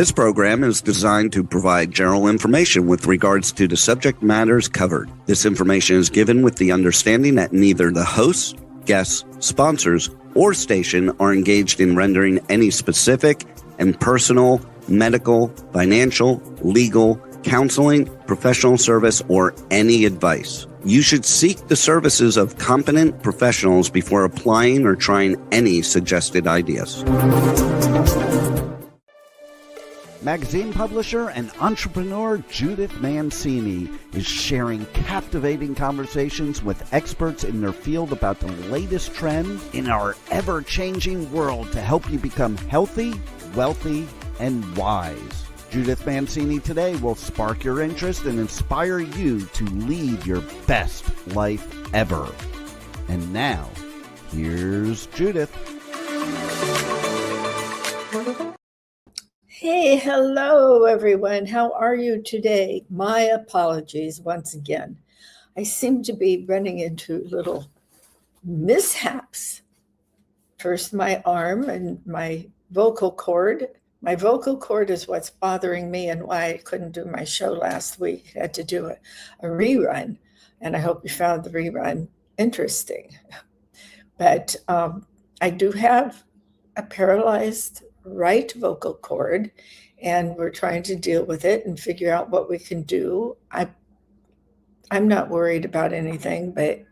This program is designed to provide general information with regards to the subject matters covered. This information is given with the understanding that neither the hosts, guests, sponsors, or station are engaged in rendering any specific and personal, medical, financial, legal, counseling, professional service, or any advice. You should seek the services of competent professionals before applying or trying any suggested ideas. Magazine publisher and entrepreneur Judith Mancini is sharing captivating conversations with experts in their field about the latest trends in our ever-changing world to help you become healthy, wealthy, and wise. Judith Mancini today will spark your interest and inspire you to lead your best life ever. And now, here's Judith. Hey, hello everyone. How are you today? My apologies once again. I seem to be running into little mishaps. First, my arm and my vocal cord. My vocal cord is what's bothering me and why I couldn't do my show last week. I had to do a rerun, and I hope you found the rerun interesting. But I do have a paralyzed right vocal cord, and we're trying to deal with it and figure out what we can do. I'm not worried about anything, but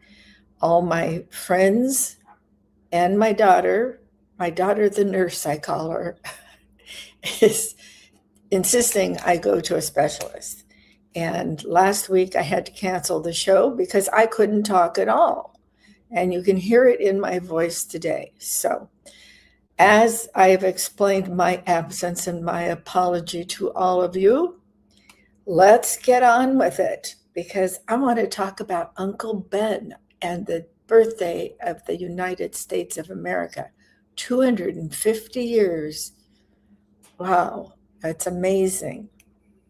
all my friends and my daughter the nurse, I call her, is insisting I go to a specialist. And last week I had to cancel the show because I couldn't talk at all. And you can hear it in my voice today. So as I have explained my absence and my apology to all of you, let's get on with it because I want to talk about Uncle Ben and the birthday of the United States of America. 250 years. Wow, that's amazing.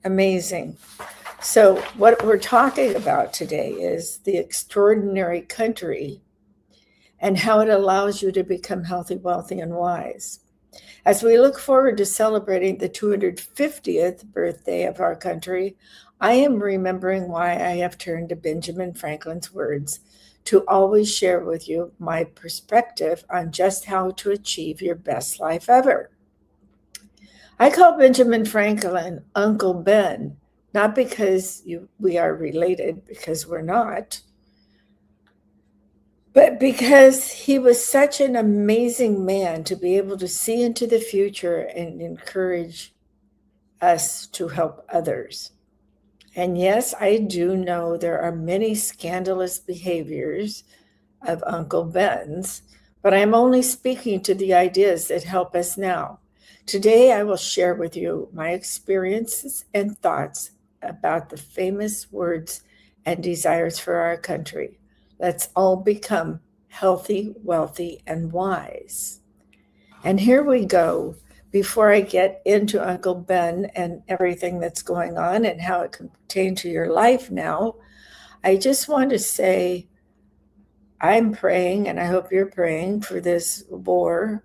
Amazing. So what we're talking about today is the extraordinary country and how it allows you to become healthy, wealthy, and wise. As we look forward to celebrating the 250th birthday of our country, I am remembering why I have turned to Benjamin Franklin's words to always share with you my perspective on just how to achieve your best life ever. I call Benjamin Franklin Uncle Ben, not because we are related, because we're not, but because he was such an amazing man to be able to see into the future and encourage us to help others. And yes, I do know there are many scandalous behaviors of Uncle Ben's, but I'm only speaking to the ideas that help us now. Today, I will share with you my experiences and thoughts about the famous words and desires for our country. Let's all become healthy, wealthy, and wise. And here we go. Before I get into Uncle Ben and everything that's going on and how it can pertain to your life now, I just want to say I'm praying, and I hope you're praying for this war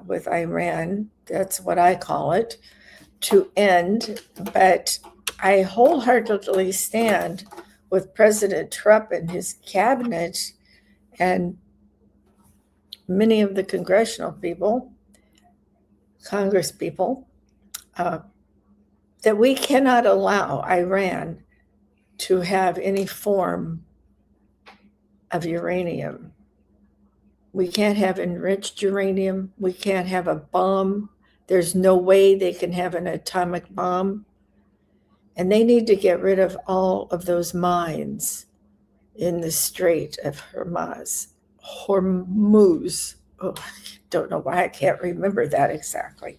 with Iran, that's what I call it, to end. But I wholeheartedly stand with President Trump and his cabinet and many of the congressional people, Congress people, that we cannot allow Iran to have any form of uranium. We can't have enriched uranium. We can't have a bomb. There's no way they can have an atomic bomb. And they need to get rid of all of those mines in the Strait of Hormuz. Oh, I don't know why I can't remember that exactly.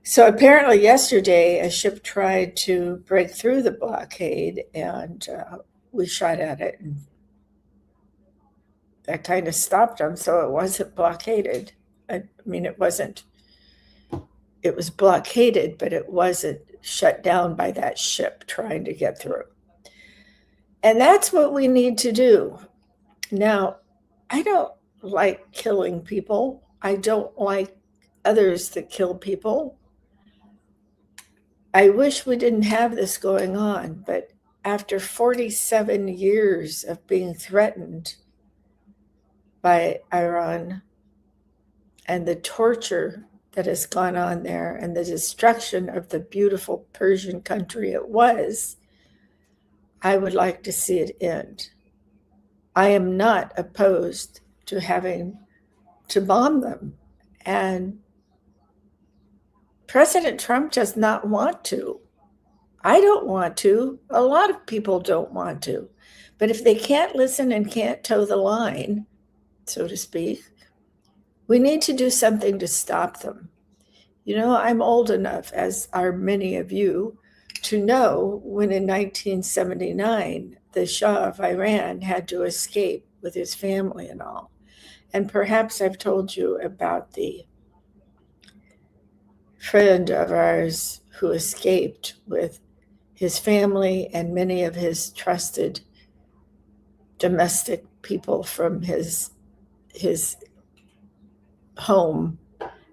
So apparently yesterday, a ship tried to break through the blockade, and we shot at it, and that kind of stopped them, so it wasn't blockaded. I mean, it was blockaded, but it wasn't shut down by that ship trying to get through. And that's what we need to do. Now, I don't like killing people. I don't like others that kill people. I wish we didn't have this going on, but after 47 years of being threatened by Iran and the torture that has gone on there and the destruction of the beautiful Persian country it was, I would like to see it end. I am not opposed to having to bomb them. And President Trump does not want to. I don't want to. A lot of people don't want to. But if they can't listen and can't toe the line, so to speak, we need to do something to stop them. You know, I'm old enough, as are many of you, to know when in 1979, the Shah of Iran had to escape with his family and all. And perhaps I've told you about the friend of ours who escaped with his family and many of his trusted domestic people from his home,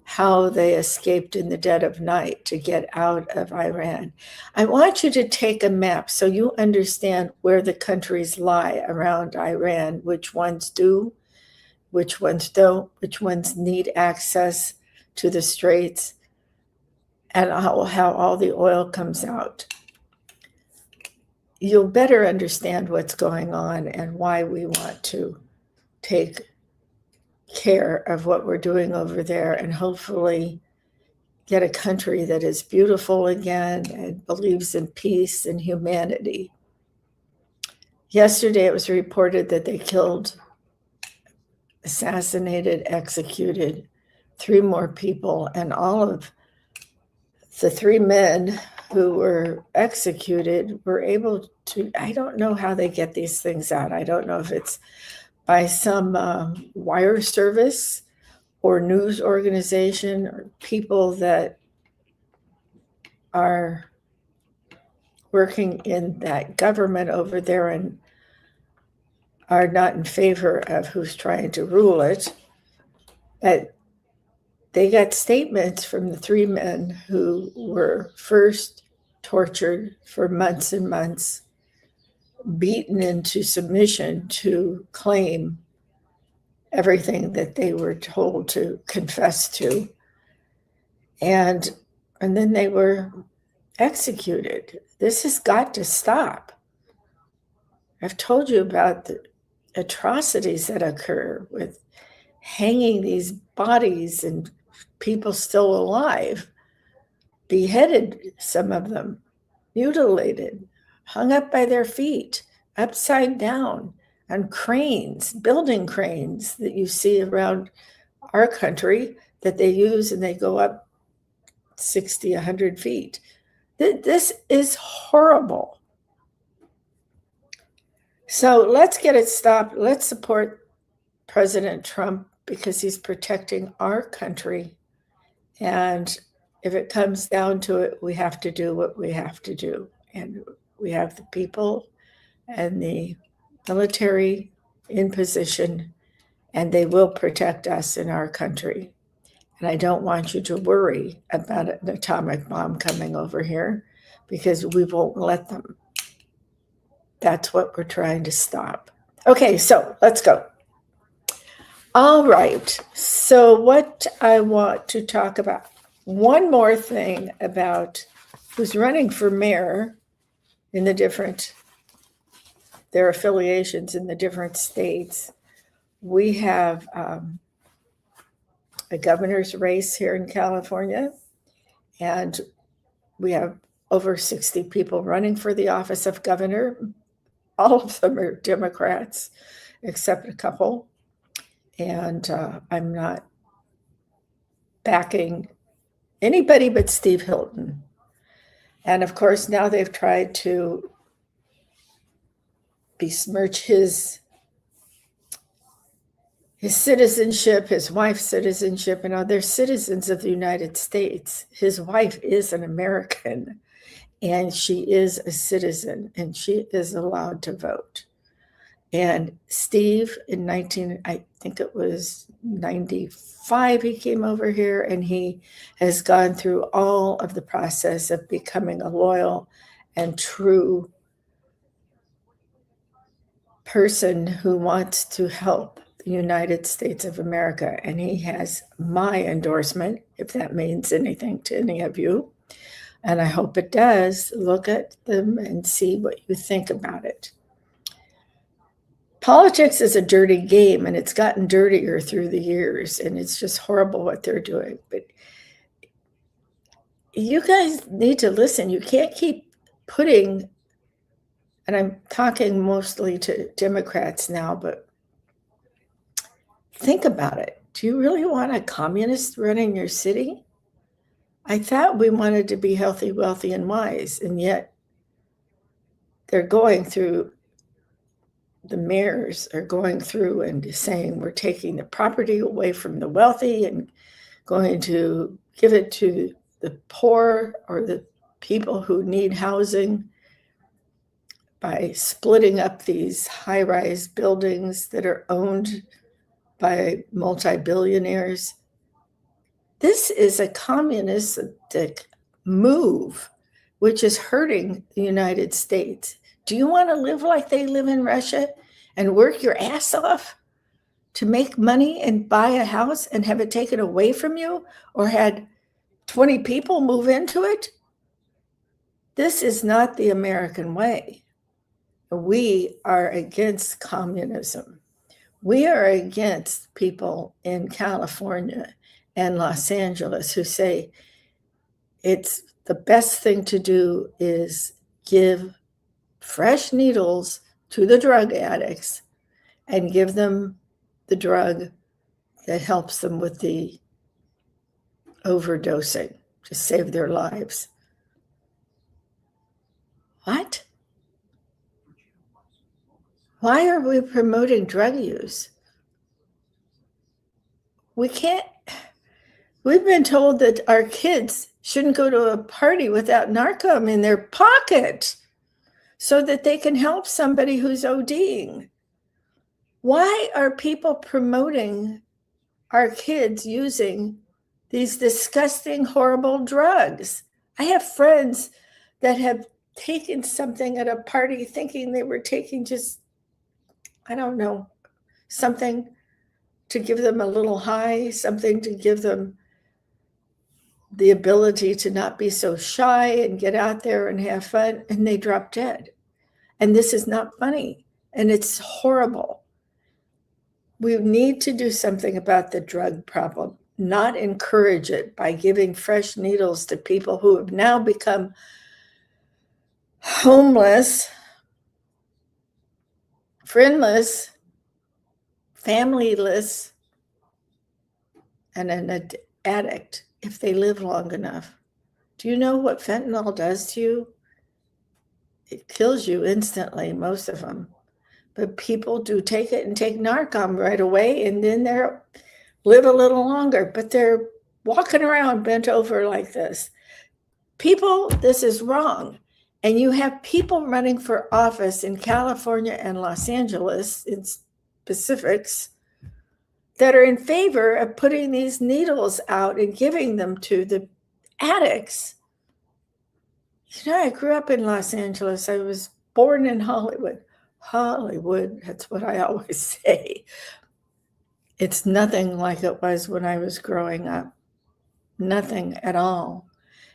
how they escaped in the dead of night to get out of Iran. I want you to take a map so you understand where the countries lie around Iran, which ones do, which ones don't, which ones need access to the straits, and how all the oil comes out. You'll better understand what's going on and why we want to take care of what we're doing over there and hopefully get a country that is beautiful again and believes in peace and humanity. Yesterday, it was reported that they killed, assassinated, executed 3 more people, and all of the 3 men who were executed were able to, I don't know how they get these things out. I don't know if it's by some wire service or news organization or people that are working in that government over there and are not in favor of who's trying to rule it. But they got statements from the 3 men who were first tortured for months and months, beaten into submission to claim everything that they were told to confess to. And then they were executed. This has got to stop. I've told you about the atrocities that occur with hanging these bodies and people still alive, beheaded, some of them, mutilated, hung up by their feet, upside down, on cranes, building cranes that you see around our country that they use, and they go up 60, 100 feet. This is horrible. So let's get it stopped. Let's support President Trump because he's protecting our country. And if it comes down to it, we have to do what we have to do. And we have the people and the military in position, and they will protect us in our country. And I don't want you to worry about an atomic bomb coming over here because we won't let them. That's what we're trying to stop. Okay, so let's go. All right, so what I want to talk about, one more thing about who's running for mayor in their affiliations in the different states. We have a governor's race here in California, and we have over 60 people running for the office of governor. All of them are Democrats, except a couple. And I'm not backing anybody but Steve Hilton. And of course, now they've tried to besmirch his citizenship, his wife's citizenship, and they're citizens of the United States. His wife is an American, and she is a citizen, and she is allowed to vote. And Steve, I think it was 95, he came over here, and he has gone through all of the process of becoming a loyal and true person who wants to help the United States of America. And he has my endorsement, if that means anything to any of you. And I hope it does. Look at them and see what you think about it. Politics is a dirty game, and it's gotten dirtier through the years, and it's just horrible what they're doing. But you guys need to listen. You can't keep putting, and I'm talking mostly to Democrats now, but think about it. Do you really want a communist running your city? I thought we wanted to be healthy, wealthy, and wise, and yet they're going through, the mayors are going through and saying we're taking the property away from the wealthy and going to give it to the poor or the people who need housing by splitting up these high-rise buildings that are owned by multi-billionaires. This is a communistic move, which is hurting the United States. Do you want to live like they live in Russia and work your ass off to make money and buy a house and have it taken away from you, or had 20 people move into it? This is not the American way. We are against communism. We are against people in California and Los Angeles who say it's the best thing to do is give fresh needles to the drug addicts and give them the drug that helps them with the overdosing to save their lives. What? Why are we promoting drug use? We've been told that our kids shouldn't go to a party without Narcan in their pocket so that they can help somebody who's ODing. Why are people promoting our kids using these disgusting, horrible drugs? I have friends that have taken something at a party thinking they were taking just, I don't know, something to give them a little high, something to give them the ability to not be so shy and get out there and have fun, and they drop dead. And this is not funny, and it's horrible. We need to do something about the drug problem, not encourage it by giving fresh needles to people who have now become homeless, friendless, familyless, and an addict if they live long enough. Do you know what fentanyl does to you? It kills you instantly, most of them. But people do take it and take Narcan right away, and then they live a little longer, but they're walking around bent over like this. People, this is wrong. And you have people running for office in California and Los Angeles in specifics that are in favor of putting these needles out and giving them to the addicts. You know, I grew up in Los Angeles. I was born in Hollywood. Hollywood, that's what I always say. It's nothing like it was when I was growing up. Nothing at all.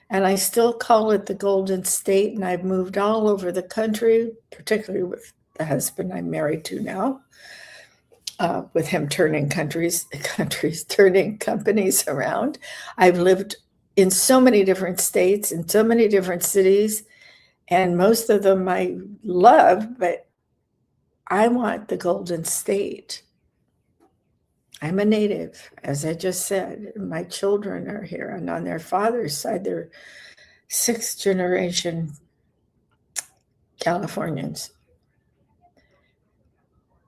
And I still call it the Golden State, and I've moved all over the country, particularly with the husband I'm married to now, with him turning turning companies around. I've lived in so many different states, in so many different cities, and most of them I love, but I want the Golden State. I'm a native, as I just said. My children are here, and on their father's side, they're sixth generation Californians.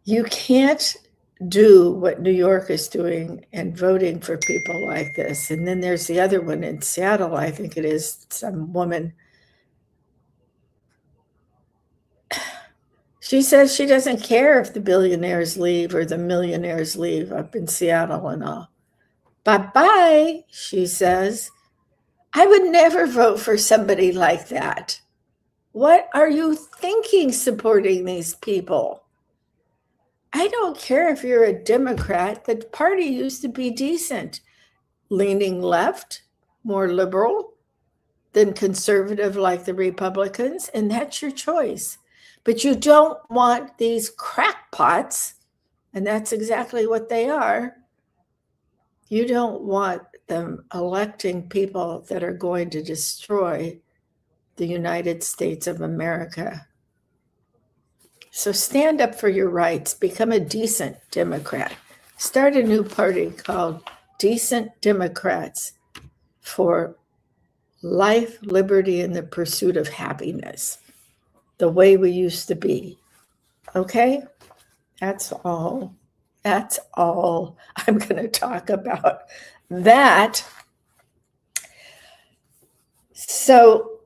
You can't do what New York is doing and voting for people like this. And then there's the other one in Seattle, I think it is, some woman. She says she doesn't care if the billionaires leave or the millionaires leave up in Seattle and all. Bye-bye, she says. I would never vote for somebody like that. What are you thinking supporting these people? I don't care if you're a Democrat. The party used to be decent, leaning left, more liberal than conservative like the Republicans, and that's your choice. But you don't want these crackpots, and that's exactly what they are. You don't want them electing people that are going to destroy the United States of America. So stand up for your rights. Become a decent Democrat. Start a new party called Decent Democrats for life, liberty, and the pursuit of happiness, the way we used to be. Okay? That's all. That's all I'm going to talk about. That. So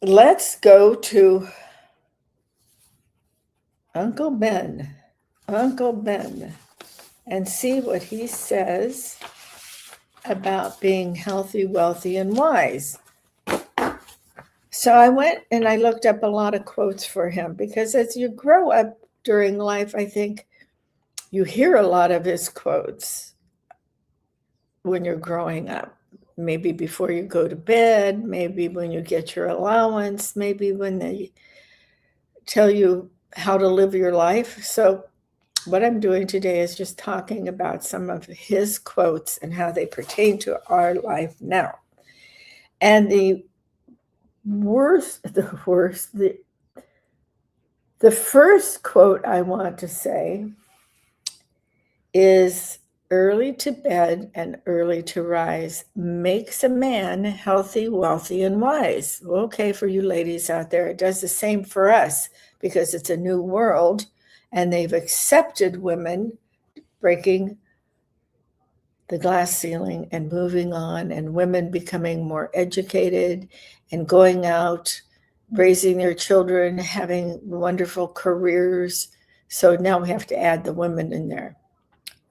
let's go to Uncle Ben, and see what he says about being healthy, wealthy, and wise. So I went and I looked up a lot of quotes for him, because as you grow up during life, I think you hear a lot of his quotes when you're growing up. Maybe before you go to bed, maybe when you get your allowance, maybe when they tell you how to live your life. So what I'm doing today is just talking about some of his quotes and how they pertain to our life now. And the first quote I want to say is, early to bed and early to rise makes a man healthy, wealthy, and wise. Okay, for you ladies out there, it does the same for us, because it's a new world and they've accepted women breaking the glass ceiling and moving on, and women becoming more educated and going out, raising their children, having wonderful careers. So now we have to add the women in there.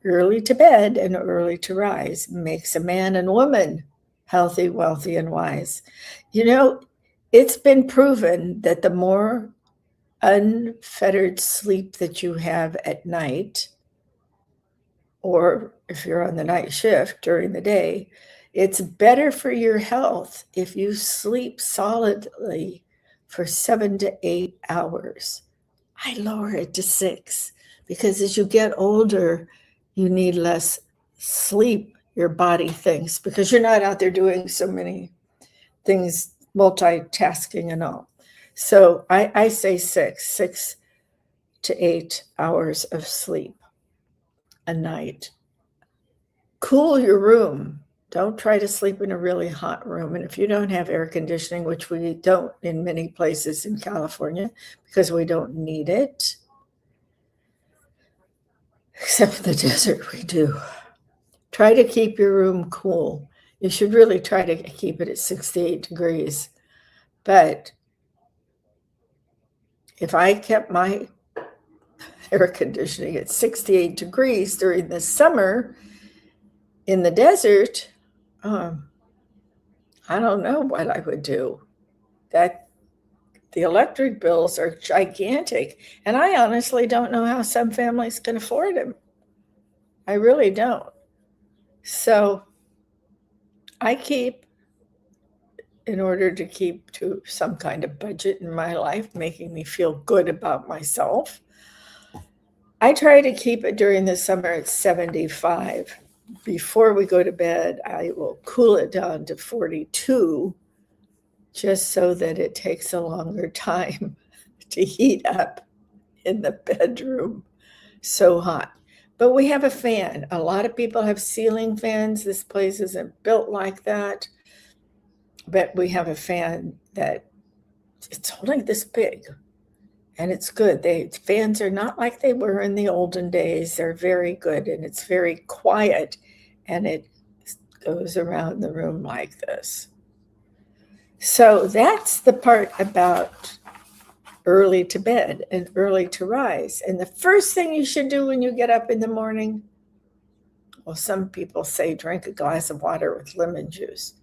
Early to bed and early to rise makes a man and woman healthy, wealthy, and wise. You know, it's been proven that the more unfettered sleep that you have at night, or if you're on the night shift during the day, it's better for your health if you sleep solidly for 7 to 8 hours. I lower it to 6, because as you get older, you need less sleep, your body thinks, because you're not out there doing so many things, multitasking and all. So I say 6 to 8 hours of sleep a night. Cool your room. Don't try to sleep in a really hot room. And if you don't have air conditioning, which we don't in many places in California, because we don't need it, except for the desert, we do. Try to keep your room cool. You should really try to keep it at 68 degrees. But if I kept my air conditioning at 68 degrees during the summer in the desert, I don't know what I would do. That the electric bills are gigantic. And I honestly don't know how some families can afford them. I really don't. So I keep, in order to keep to some kind of budget in my life, making me feel good about myself, I try to keep it during the summer at 75. Before we go to bed, I will cool it down to 42, just so that it takes a longer time to heat up in the bedroom. So hot. But we have a fan. A lot of people have ceiling fans. This place isn't built like that. But we have a fan that it's only this big. And it's good. Fans are not like they were in the olden days. They're very good, and it's very quiet, and it goes around the room like this. So that's the part about early to bed and early to rise. And the first thing you should do when you get up in the morning, well, some people say drink a glass of water with lemon juice.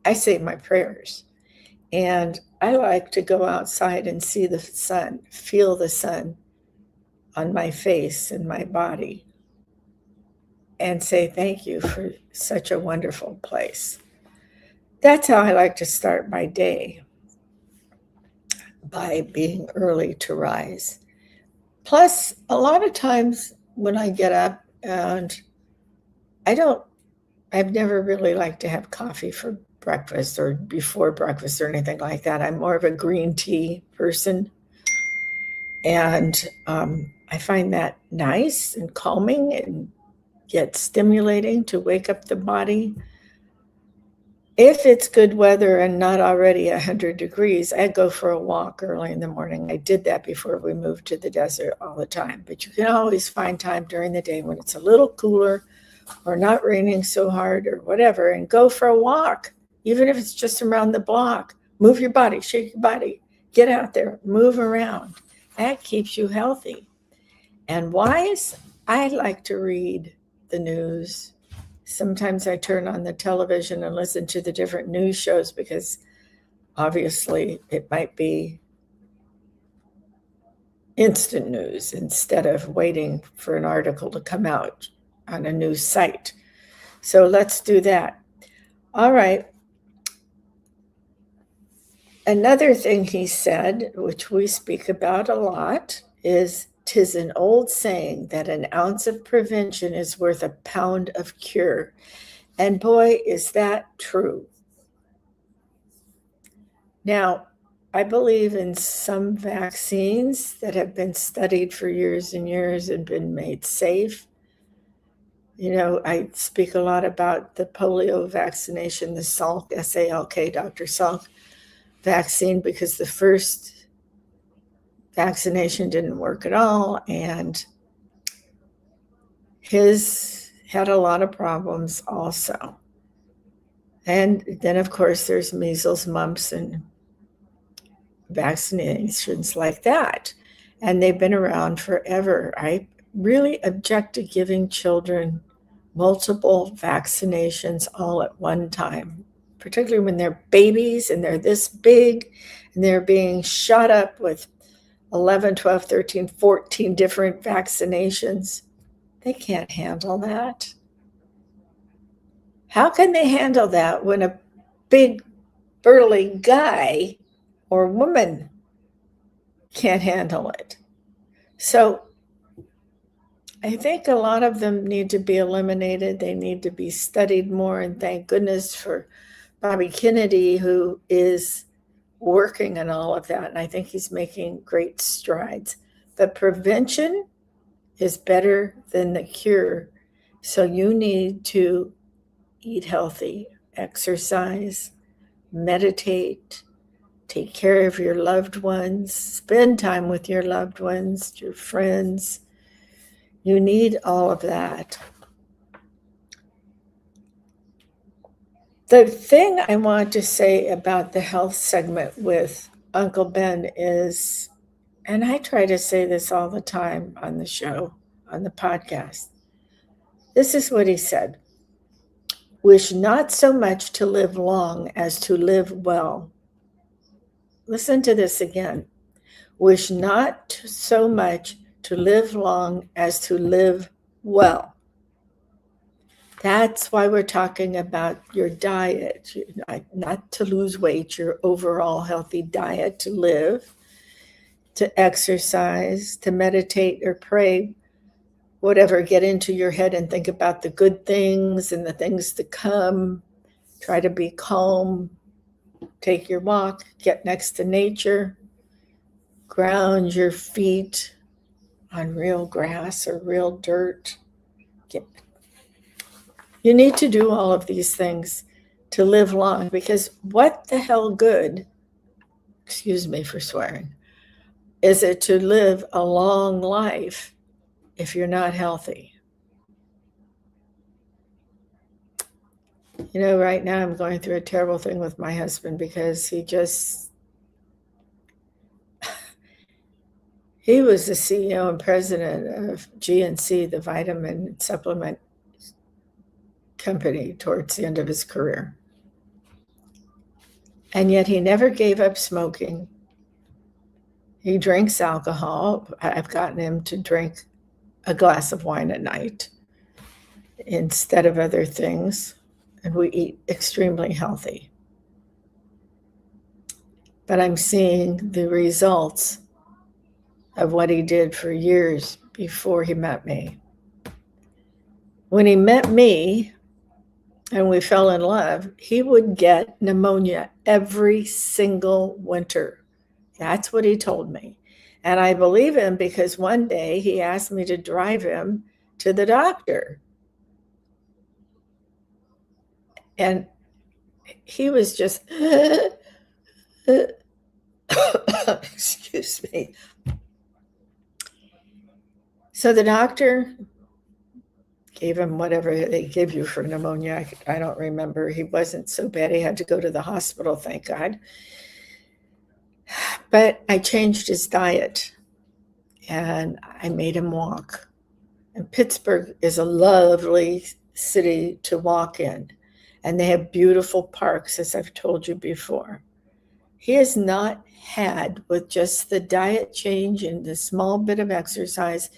I say my prayers. And I like to go outside and see the sun, feel the sun on my face and my body, and say thank you for such a wonderful place. That's how I like to start my day, by being early to rise. Plus, a lot of times when I get up, and I've never really liked to have coffee for breakfast or before breakfast or anything like that. I'm more of a green tea person. And I find that nice and calming and yet stimulating to wake up the body. If it's good weather and not already 100 degrees, I go for a walk early in the morning. I did that before we moved to the desert all the time. But you can always find time during the day when it's a little cooler or not raining so hard or whatever, and go for a walk, even if it's just around the block. Move your body, shake your body, get out there, move around. That keeps you healthy. And wise, I like to read the news. Sometimes I turn on the television and listen to the different news shows because obviously it might be instant news instead of waiting for an article to come out on a news site. So let's do that. All right. Another thing he said, which we speak about a lot, is 'tis an old saying that an ounce of prevention is worth a pound of cure. And boy, is that true. Now, I believe in some vaccines that have been studied for years and years and been made safe. You know, I speak a lot about the polio vaccination, the Salk, S-A-L-K, Dr. Salk vaccine, because the first vaccination didn't work at all, and his had a lot of problems also. And then, of course, there's measles, mumps, and vaccinations like that. And they've been around forever. I really object to giving children multiple vaccinations all at one time, particularly when they're babies and they're this big and they're being shot up with 11, 12, 13, 14 different vaccinations. They can't handle that. How can they handle that when a big, burly guy or woman can't handle it? So I think a lot of them need to be eliminated. They need to be studied more. And thank goodness for Bobby Kennedy, who is working on all of that. And I think he's making great strides. But prevention is better than the cure. So you need to eat healthy, exercise, meditate, take care of your loved ones, spend time with your loved ones, your friends. You need all of that. The thing I want to say about the health segment with Uncle Ben is, and I try to say this all the time on the show, on the podcast, this is what he said: wish not so much to live long as to live well. Listen to this again. Wish not so much to live long as to live well. That's why we're talking about your diet, not to lose weight, your overall healthy diet, to live, to exercise, to meditate or pray, whatever, get into your head and think about the good things and the things to come. Try to be calm, take your walk, get next to nature, ground your feet on real grass or real dirt. You need to do all of these things to live long, because what the hell good, excuse me for swearing, is it to live a long life if you're not healthy? You know, right now I'm going through a terrible thing with my husband because He was the CEO and president of GNC, the vitamin supplement company, towards the end of his career. And yet he never gave up smoking. He drinks alcohol. I've gotten him to drink a glass of wine a night instead of other things. And we eat extremely healthy. But I'm seeing the results of what he did for years before he met me. When he met me and we fell in love, he would get pneumonia every single winter. That's what he told me. And I believe him because one day he asked me to drive him to the doctor. And he was just, excuse me. So the doctor gave him whatever they give you for pneumonia. I don't remember. He wasn't so bad. He had to go to the hospital, thank God. But I changed his diet and I made him walk. And Pittsburgh is a lovely city to walk in. And they have beautiful parks, as I've told you before. He has not had, with just the diet change and the small bit of exercise,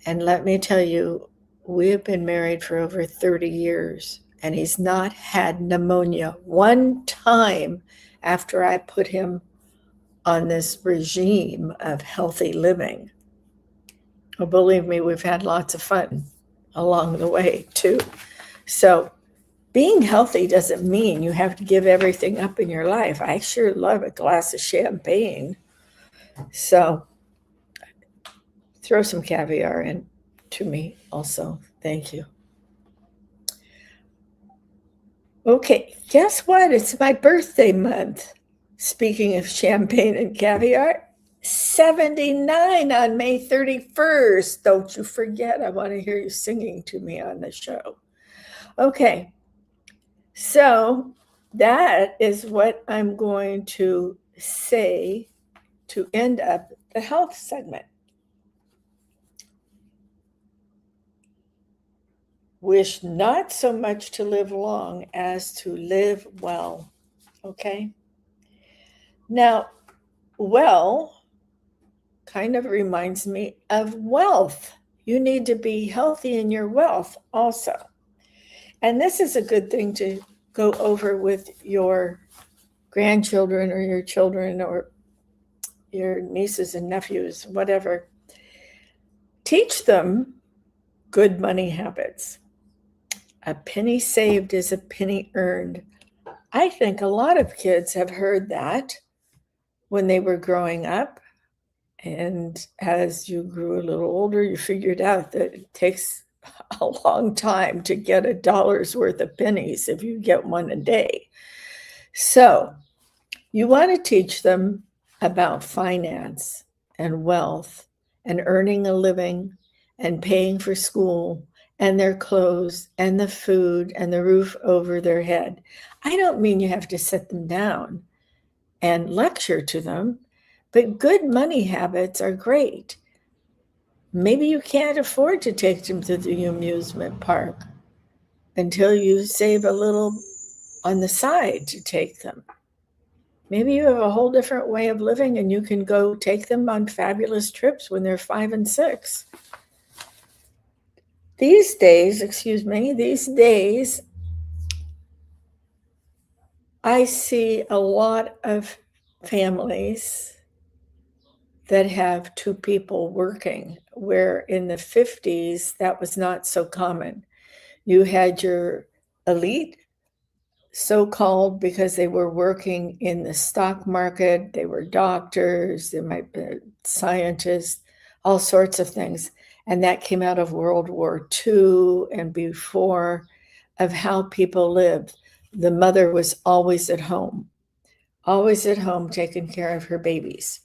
and let me tell you, we have been married for over 30 years, and he's not had pneumonia one time after I put him on this regime of healthy living. Well, believe me, we've had lots of fun along the way, too. So being healthy doesn't mean you have to give everything up in your life. I sure love a glass of champagne. So throw some caviar in to me also. Thank you. Okay, guess what? It's my birthday month. Speaking of champagne and caviar, 79 on May 31st. Don't you forget. I want to hear you singing to me on the show. Okay, so that is what I'm going to say to end up the health segment. Wish not so much to live long as to live well. Okay? Now, well kind of reminds me of wealth. You need to be healthy in your wealth also. And this is a good thing to go over with your grandchildren or your children or your nieces and nephews, whatever. Teach them good money habits. A penny saved is a penny earned. I think a lot of kids have heard that when they were growing up. And as you grew a little older, you figured out that it takes a long time to get $1 worth of pennies if you get one a day. So you want to teach them about finance and wealth and earning a living and paying for school and their clothes and the food and the roof over their head. I don't mean you have to sit them down and lecture to them, but good money habits are great. Maybe you can't afford to take them to the amusement park until you save a little on the side to take them. Maybe you have a whole different way of living and you can go take them on fabulous trips when they're 5 and 6. These days, I see a lot of families that have 2 people working, where in the 50s, that was not so common. You had your elite, so-called because they were working in the stock market, they were doctors, they might be scientists, all sorts of things. And that came out of World War II and before, of how people lived. The mother was always at home taking care of her babies.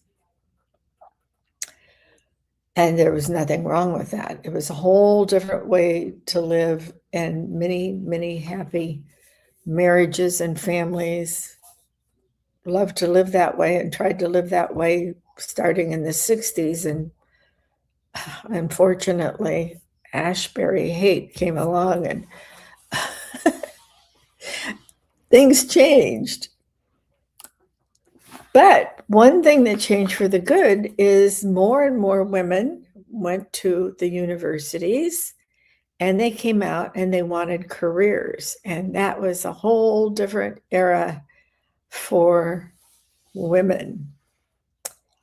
And there was nothing wrong with that. It was a whole different way to live, and many, many happy marriages and families loved to live that way and tried to live that way starting in the 60s. And unfortunately, Ashbury hate came along and things changed. But one thing that changed for the good is more and more women went to the universities and they came out and they wanted careers. And that was a whole different era for women.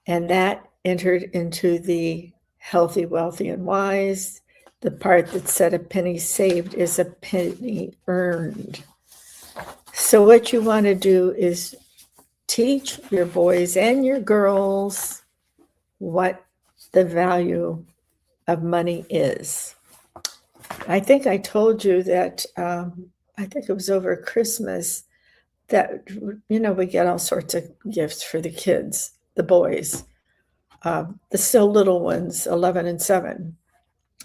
And that entered into the healthy, wealthy, and wise. The part that said a penny saved is a penny earned. So what you want to do is teach your boys and your girls what the value of money is. I think I told you that, I think it was over Christmas, that, we get all sorts of gifts for the kids, the boys, the still little ones, 11 and 7.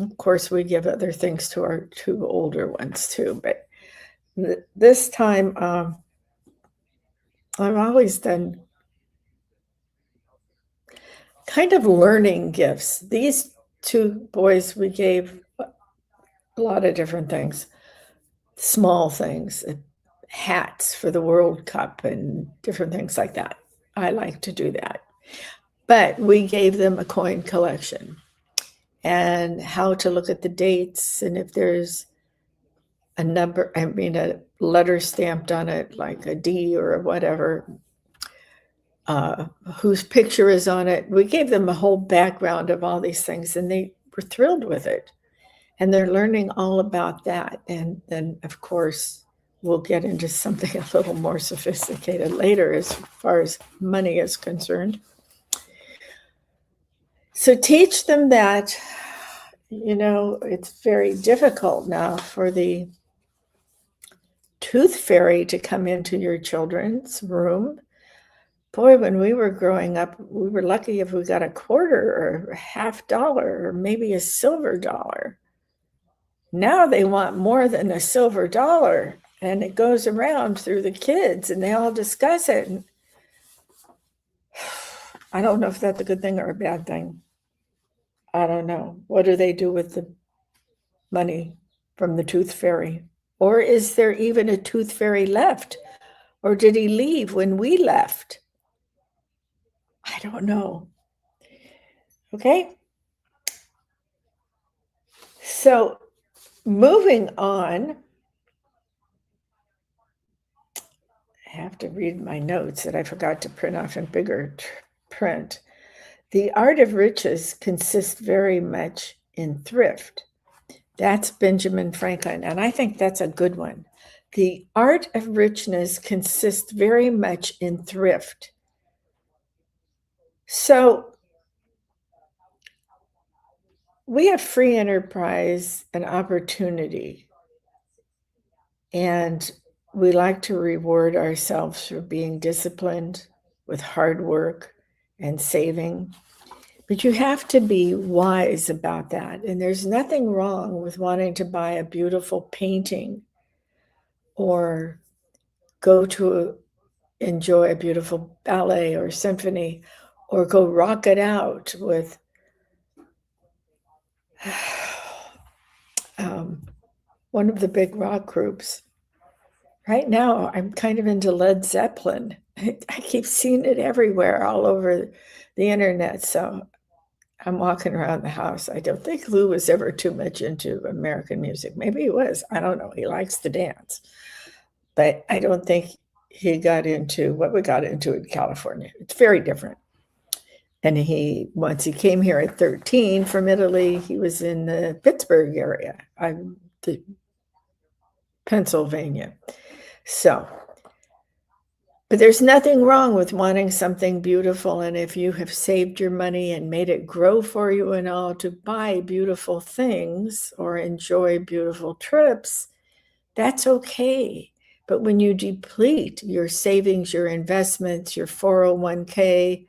Of course, we give other things to our 2 older ones too, but this time, I've always done kind of learning gifts. These 2 boys, we gave a lot of different things, small things, hats for the World Cup and different things like that. I like to do that. But we gave them a coin collection and how to look at the dates, and if there's a number, a letter stamped on it, like a D or whatever, whose picture is on it. We gave them a whole background of all these things, and they were thrilled with it. And they're learning all about that. And then, of course, we'll get into something a little more sophisticated later as far as money is concerned. So teach them that, it's very difficult now for the tooth fairy to come into your children's room. Boy, when we were growing up, we were lucky if we got a quarter or a $50 or maybe a silver dollar. Now they want more than a silver dollar, and it goes around through the kids and they all discuss it. And I don't know if that's a good thing or a bad thing. I don't know. What do they do with the money from the tooth fairy? Or is there even a tooth fairy left? Or did he leave when we left? I don't know. Okay. So moving on, I have to read my notes that I forgot to print off in bigger print. The art of riches consists very much in thrift. That's Benjamin Franklin, and I think that's a good one. The art of richness consists very much in thrift. So we have free enterprise and opportunity, and we like to reward ourselves for being disciplined with hard work and saving. But you have to be wise about that. And there's nothing wrong with wanting to buy a beautiful painting or go to enjoy a beautiful ballet or symphony, or go rock it out with one of the big rock groups. Right now, I'm kind of into Led Zeppelin. I keep seeing it everywhere, all over the internet. So I'm walking around the house. I don't think Lou was ever too much into American music. Maybe he was. I don't know. He likes to dance. But I don't think he got into what we got into in California. It's very different. And once he came here at 13 from Italy, he was in the Pittsburgh area, Pennsylvania. So, but there's nothing wrong with wanting something beautiful. And if you have saved your money and made it grow for you and all to buy beautiful things or enjoy beautiful trips, that's okay. But when you deplete your savings, your investments, your 401k,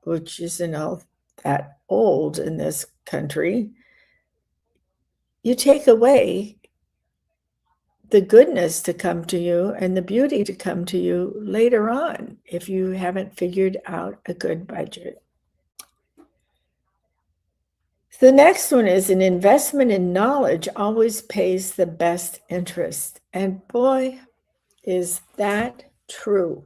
which isn't all that old in this country, you take away the goodness to come to you and the beauty to come to you later on if you haven't figured out a good budget. The next one is an investment in knowledge always pays the best interest. And boy, is that true.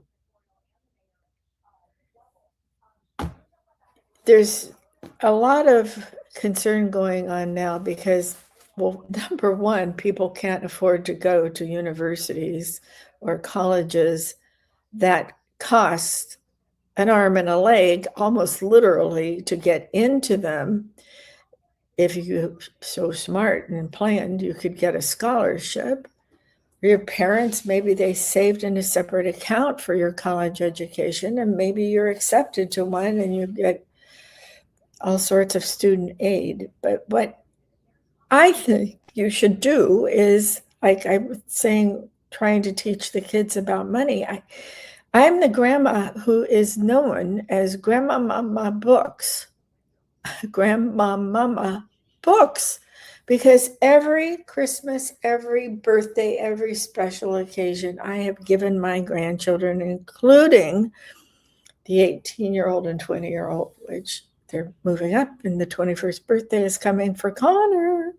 There's a lot of concern going on now because, well, number one, people can't afford to go to universities or colleges that cost an arm and a leg, almost literally, to get into them. If you're so smart and planned, you could get a scholarship. Your parents, maybe they saved in a separate account for your college education, and maybe you're accepted to one and you get all sorts of student aid. But what I think you should do is, like I was saying, trying to teach the kids about money. I'm the grandma who is known as Grandma Mama Books. Grandma Mama Books, because every Christmas, every birthday, every special occasion, I have given my grandchildren, including the 18-year-old and 20-year-old, which they're moving up, and the 21st birthday is coming for Connor.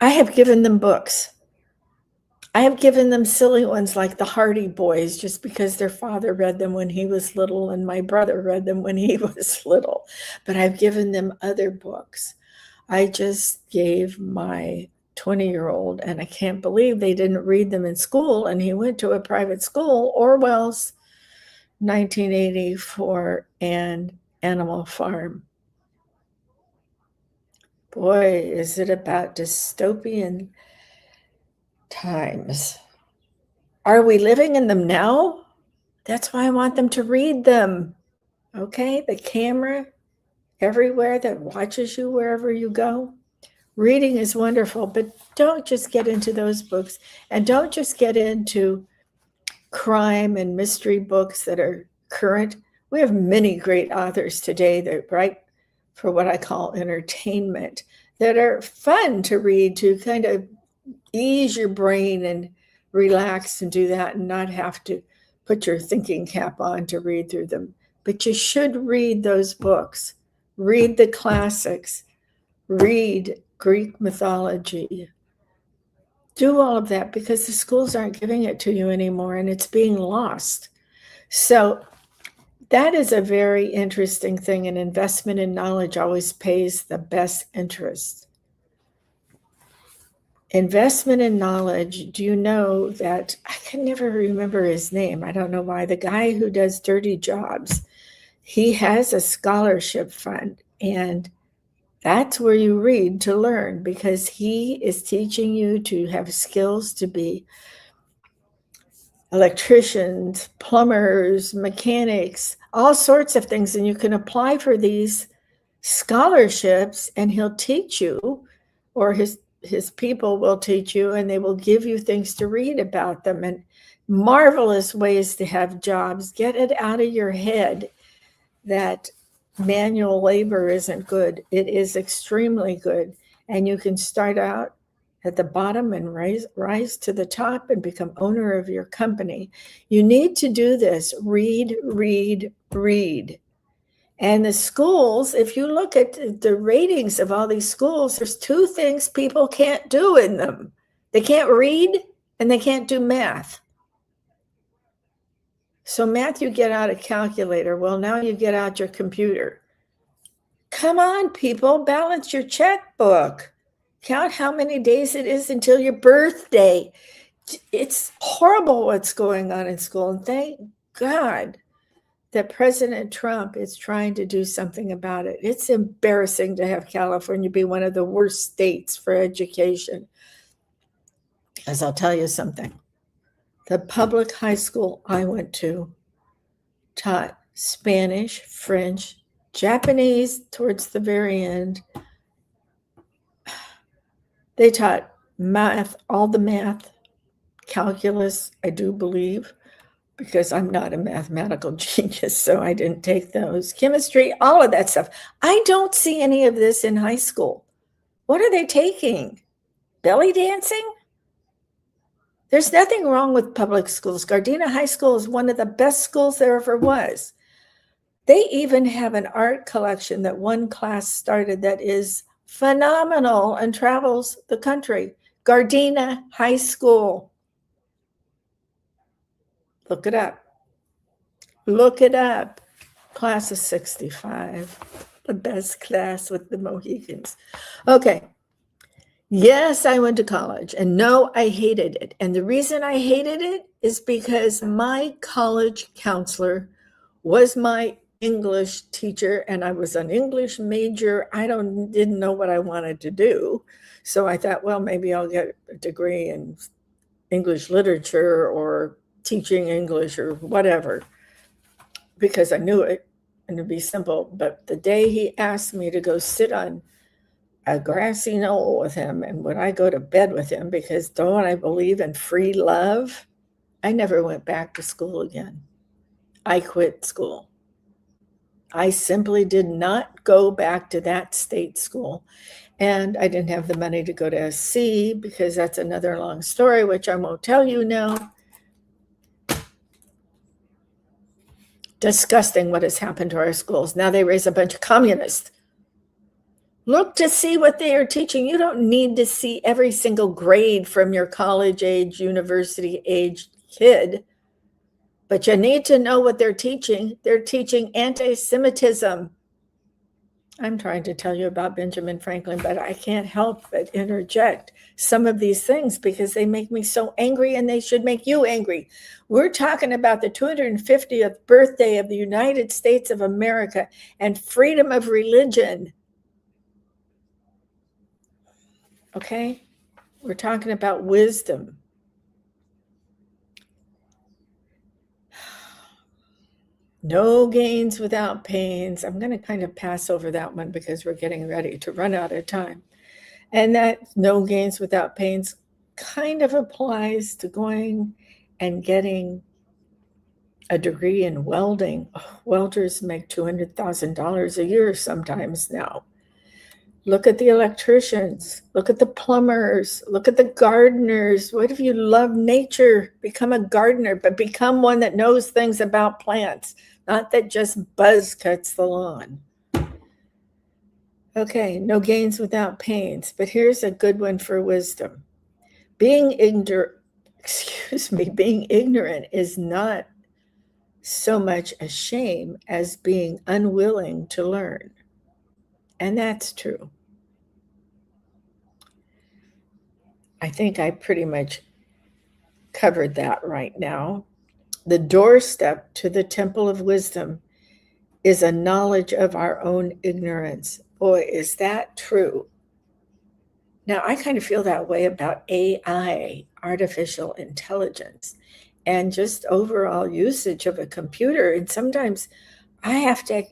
I have given them books. I have given them silly ones like the Hardy Boys, just because their father read them when he was little and my brother read them when he was little. But I've given them other books. I just gave my 20-year-old, and I can't believe they didn't read them in school, and he went to a private school, Orwell's 1984 and Animal Farm. Boy, is it about dystopian times. Are we living in them now? That's why I want them to read them. Okay, the camera everywhere that watches you wherever you go. Reading is wonderful, but don't just get into those books, and don't just get into crime and mystery books that are current. We have many great authors today that write for what I call entertainment, that are fun to read, to kind of ease your brain and relax and do that, and not have to put your thinking cap on to read through them. But you should read those books. Read the classics. Read Greek mythology. Do all of that, because the schools aren't giving it to you anymore, and it's being lost. So that is a very interesting thing. An investment in knowledge always pays the best interest. Investment in knowledge. Do you know that I can never remember his name? I don't know why. The guy who does Dirty Jobs, he has a scholarship fund, and that's where you read to learn, because he is teaching you to have skills to be electricians, plumbers, mechanics, all sorts of things. And you can apply for these scholarships, and he'll teach you, or his people will teach you, and they will give you things to read about them, and marvelous ways to have jobs. Get it out of your head that manual labor isn't good. It is extremely good. And you can start out at the bottom and rise to the top and become owner of your company. You need to do this. Read, read, read. And the schools, if you look at the ratings of all these schools, there's two things people can't do in them. They can't read, and they can't do math. So math, you get out a calculator. Well, now you get out your computer. Come on, people, balance your checkbook. Count how many days it is until your birthday. It's horrible what's going on in school. And thank God that President Trump is trying to do something about it. It's embarrassing to have California be one of the worst states for education. Because I'll tell you something. The public high school I went to taught Spanish, French, Japanese towards the very end. They taught math, all the math, calculus, I do believe, because I'm not a mathematical genius, so I didn't take those. Chemistry, all of that stuff. I don't see any of this in high school. What are they taking? Belly dancing? There's nothing wrong with public schools. Gardena High School is one of the best schools there ever was. They even have an art collection that one class started that is phenomenal and travels the country. Gardena High School. Look it up. Look it up. Class of 65. The best class with the Mohicans. Okay. Yes, I went to college, and no, I hated it. And the reason I hated it is because my college counselor was my English teacher, and I was an English major. I didn't know what I wanted to do. So I thought, well, maybe I'll get a degree in English literature or teaching English or whatever, because I knew it and it'd be simple. But the day he asked me to go sit on a grassy knoll with him, and would I go to bed with him, because don't I believe in free love, I never went back to school again. I quit school. I simply did not go back to that state school. And I didn't have the money to go to SC, because that's another long story, which I won't tell you now. Disgusting what has happened to our schools. Now they raise a bunch of communists. Look to see what they are teaching. You don't need to see every single grade from your college age, university age kid, but you need to know what they're teaching. They're teaching anti-Semitism. I'm trying to tell you about Benjamin Franklin, but I can't help but interject some of these things because they make me so angry, and they should make you angry. We're talking about the 250th birthday of the United States of America and freedom of religion. Okay? We're talking about wisdom. No gains without pains. I'm going to kind of pass over that one because we're getting ready to run out of time. And that no gains without pains kind of applies to going and getting a degree in welding. Oh, welders make $200,000 a year sometimes now. Look at the electricians, look at the plumbers, look at the gardeners. What if you love nature? Become a gardener, but become one that knows things about plants, not that just buzz cuts the lawn. Okay, no gains without pains, but here's a good one for wisdom. Being ignorant is not so much a shame as being unwilling to learn. And that's true. I think I pretty much covered that right now. The doorstep to the temple of wisdom is a knowledge of our own ignorance. Boy, is that true. Now, I kind of feel that way about AI, artificial intelligence, and just overall usage of a computer. And sometimes I have to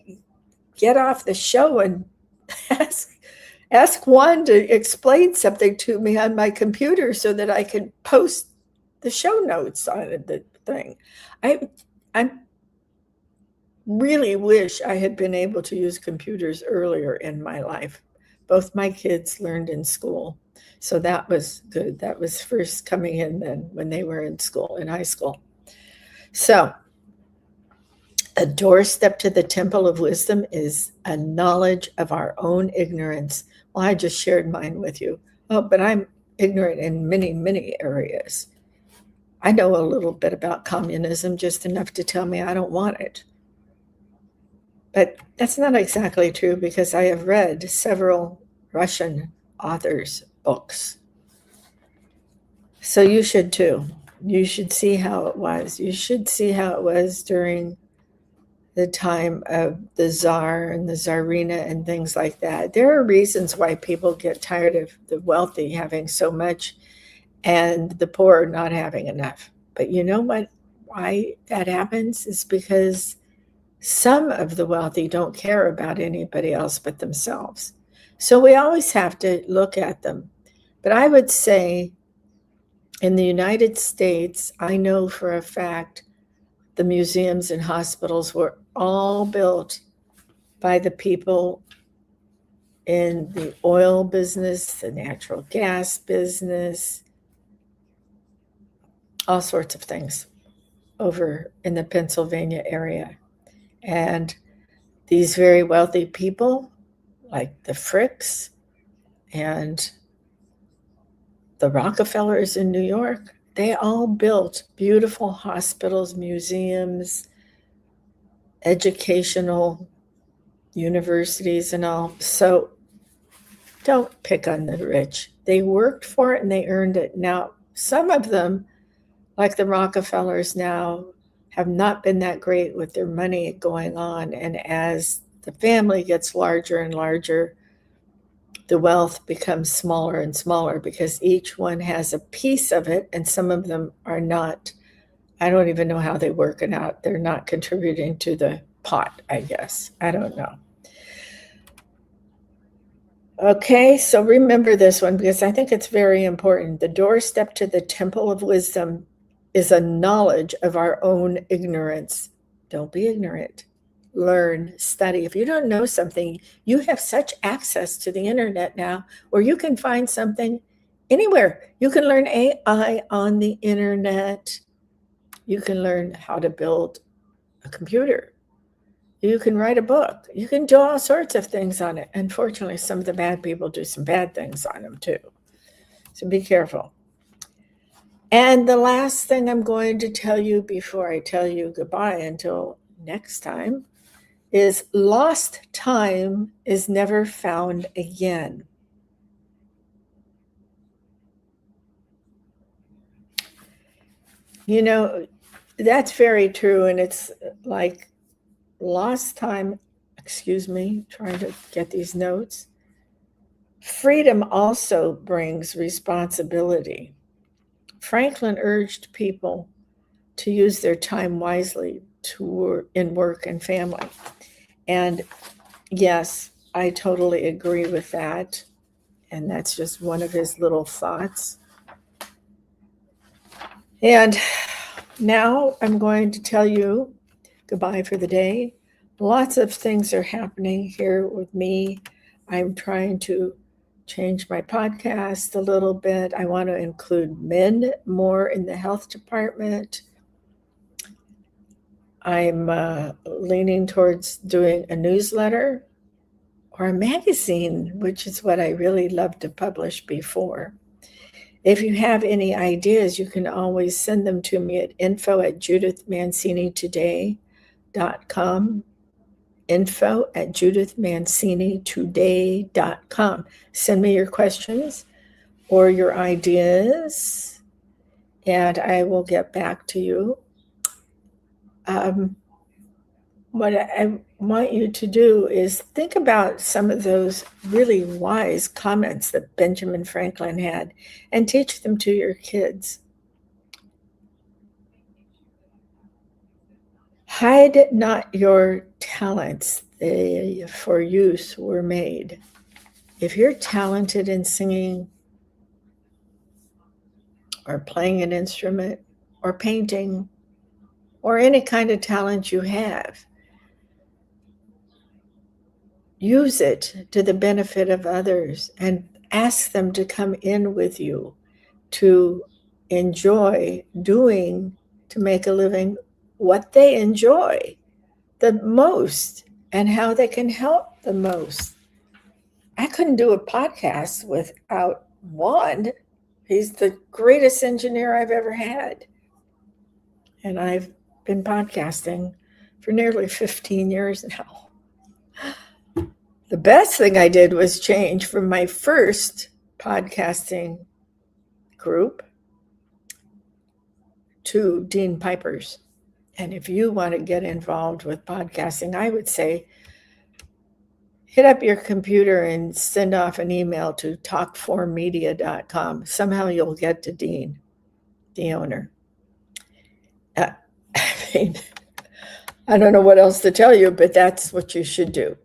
get off the show and ask Juan to explain something to me on my computer so that I can post the show notes on the thing. I really wish I had been able to use computers earlier in my life. Both my kids learned in school, so that was good. That was first coming in then when they were in school, in high school. So a doorstep to the temple of wisdom is a knowledge of our own ignorance. Well, I just shared mine with you. Oh, but I'm ignorant in many, many areas. I know a little bit about communism, just enough to tell me I don't want it. But that's not exactly true, because I have read several Russian authors' books. So you should too. You should see how it was. You should see how it was during the time of the Tsar and the Tsarina and things like that. There are reasons why people get tired of the wealthy having so much and the poor not having enough. But you know what? Why that happens is because some of the wealthy don't care about anybody else but themselves. So we always have to look at them. But I would say in the United States, I know for a fact the museums and hospitals were all built by the people in the oil business, the natural gas business, all sorts of things over in the Pennsylvania area. And these very wealthy people, like the Fricks and the Rockefellers in New York, they all built beautiful hospitals, museums, educational universities, and all. So don't pick on the rich. They worked for it and they earned it. Now, some of them, like the Rockefellers now, have not been that great with their money going on. And as the family gets larger and larger, the wealth becomes smaller and smaller because each one has a piece of it, and some of them are not. I don't even know how they work it out. They're not contributing to the pot, I guess. I don't know. Okay, so remember this one because I think it's very important. The doorstep to the temple of wisdom is a knowledge of our own ignorance. Don't be ignorant. Learn, study. If you don't know something, you have such access to the internet now where you can find something anywhere. You can learn AI on the internet. You can learn how to build a computer. You can write a book. You can do all sorts of things on it. Unfortunately, some of the bad people do some bad things on them too. So be careful. And the last thing I'm going to tell you before I tell you goodbye until next time is lost time is never found again. You know, that's very true. And it's like lost time, excuse me, trying to get these notes. Freedom also brings responsibility. Franklin urged people to use their time wisely in work and family. And yes, I totally agree with that. And that's just one of his little thoughts. And now I'm going to tell you goodbye for the day. Lots of things are happening here with me. I'm trying to change my podcast a little bit. I want to include men more in the health department. I'm leaning towards doing a newsletter or a magazine, which is what I really loved to publish before. If you have any ideas, you can always send them to me at info@judithmanciniToday.com. info@judithmanciniToday.com. Send me your questions or your ideas, and I will get back to you. What I want you to do is think about some of those really wise comments that Benjamin Franklin had and teach them to your kids. Hide not your talents, they for use were made. If you're talented in singing or playing an instrument or painting or any kind of talent you have, use it to the benefit of others and ask them to come in with you to enjoy doing, to make a living, what they enjoy the most and how they can help the most. I couldn't do a podcast without Juan. He's the greatest engineer I've ever had. And I've been podcasting for nearly 15 years now. The best thing I did was change from my first podcasting group to Dean Piper's. And if you want to get involved with podcasting, I would say hit up your computer and send off an email to talk4media.com. Somehow you'll get to Dean, the owner. I mean, I don't know what else to tell you, but that's what you should do.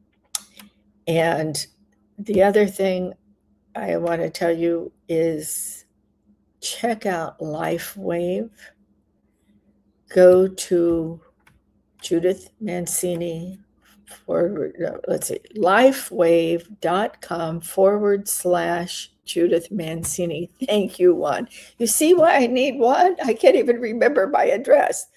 And the other thing I want to tell you is check out LifeWave. Go to Judith Mancini lifewave.com/Judith Mancini. Thank you, Juan. You see why I need Juan? I can't even remember my address.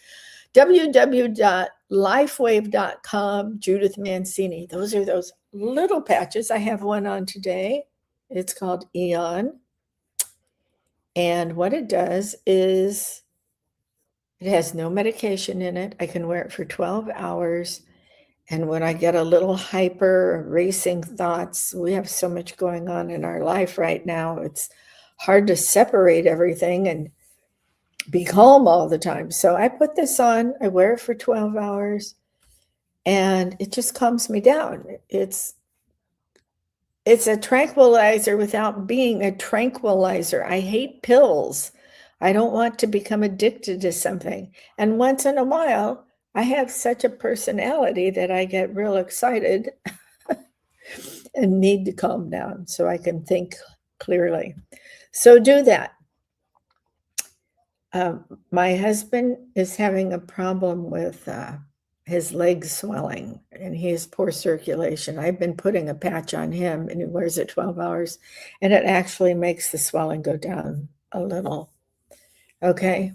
www lifewave.com, Judith Mancini. Those are those little patches. I have one on today. It's called Eon. And what it does is it has no medication in it. I can wear it for 12 hours. And when I get a little hyper racing thoughts, we have so much going on in our life right now. It's hard to separate everything and be calm all the time. So I put this on, I wear it for 12 hours, and it just calms me down. It's a tranquilizer without being a tranquilizer. I hate pills. I don't want to become addicted to something. And once in a while, I have such a personality that I get real excited and need to calm down so I can think clearly. So do that. My husband is having a problem with his legs swelling, and he has poor circulation. I've been putting a patch on him, and he wears it 12 hours, and it actually makes the swelling go down a little. Okay,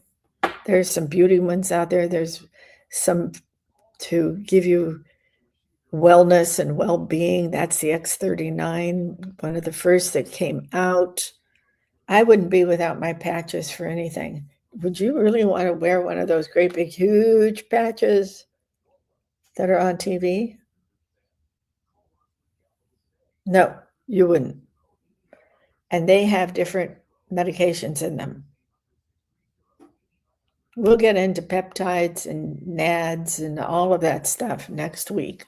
there's some beauty ones out there. There's some to give you wellness and well-being. That's the X39, one of the first that came out. I wouldn't be without my patches for anything. Would you really want to wear one of those great big huge patches that are on TV? No, you wouldn't. And they have different medications in them. We'll get into peptides and NADs and all of that stuff next week.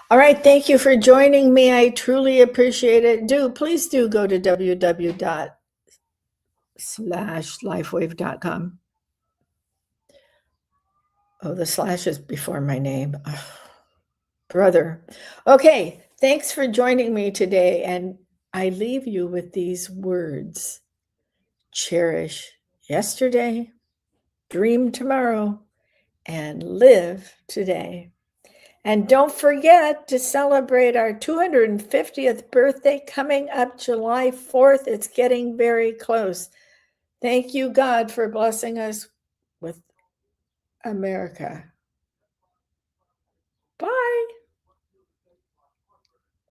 All right, thank you for joining me. I truly appreciate it. Please do go to www.lifewave.com. Oh, the slash is before my name. Oh, brother. Okay, thanks for joining me today. And I leave you with these words. Cherish yesterday, dream tomorrow, and live today. And don't forget to celebrate our 250th birthday coming up July 4th. It's getting very close. Thank you, God, for blessing us with America.